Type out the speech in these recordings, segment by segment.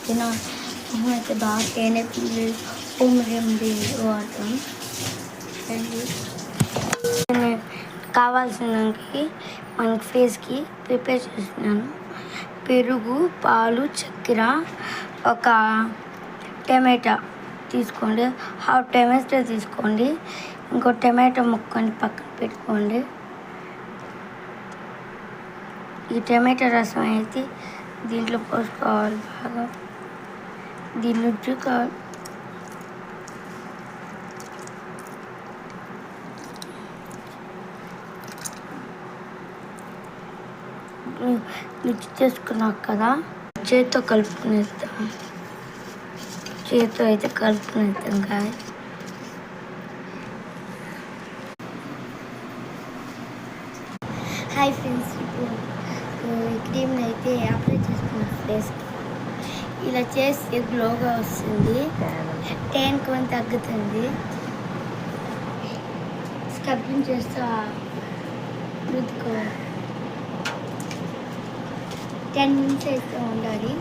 తిన మొహం అయితే బాగా తేనె హోమ్ రెమెడీ వాడతాం. కావాల్సినకి మనకి ఫేస్కి ప్రిపేర్ చేస్తున్నాను. పెరుగు, పాలు, చక్కెర, ఒక టమాటా తీసుకోండి. హాఫ్ టమాటా తీసుకోండి. ఇంకో టమాటా ముక్కని పక్కన పెట్టుకోండి. ఈ టమాటా రసం అయితే దీంట్లో పోసుకోవాలి. బాగా దీన్ని మిక్స్ చేసుకున్నాక కదా చేతితో కలుపుకునేద్దాం. చేతితో అయితే కలుపుకునేద్దాం కాయ. హాయ్ ఫ్రెండ్స్, ఇప్పుడు క్రీమ్ని అయితే అప్లై చేసుకున్నాం ఫేస్కి. ఇలా చేస్తే గ్లోగా వస్తుంది, టెన్ కొంచెం తగ్గుతుంది. స్క్రబ్బింగ్ చేస్తూ రుద్దుకోవాలి. 10 minutes అయితే ఉండాలి.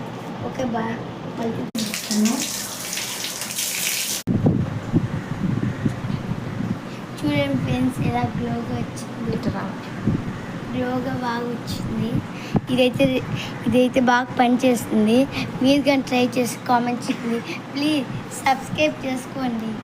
Okay, bye. మళ్ళీ చూపిస్తాను. చూడండి ఫ్రెండ్స్, ఎలా గ్లోగా వచ్చింది. గ్లోగా బాగా వచ్చింది. ఇదైతే బాగా పనిచేస్తుంది. మీరు కానీ ట్రై చేసి కామెంట్ చేయండి. ప్లీజ్ సబ్స్క్రైబ్ చేసుకోండి.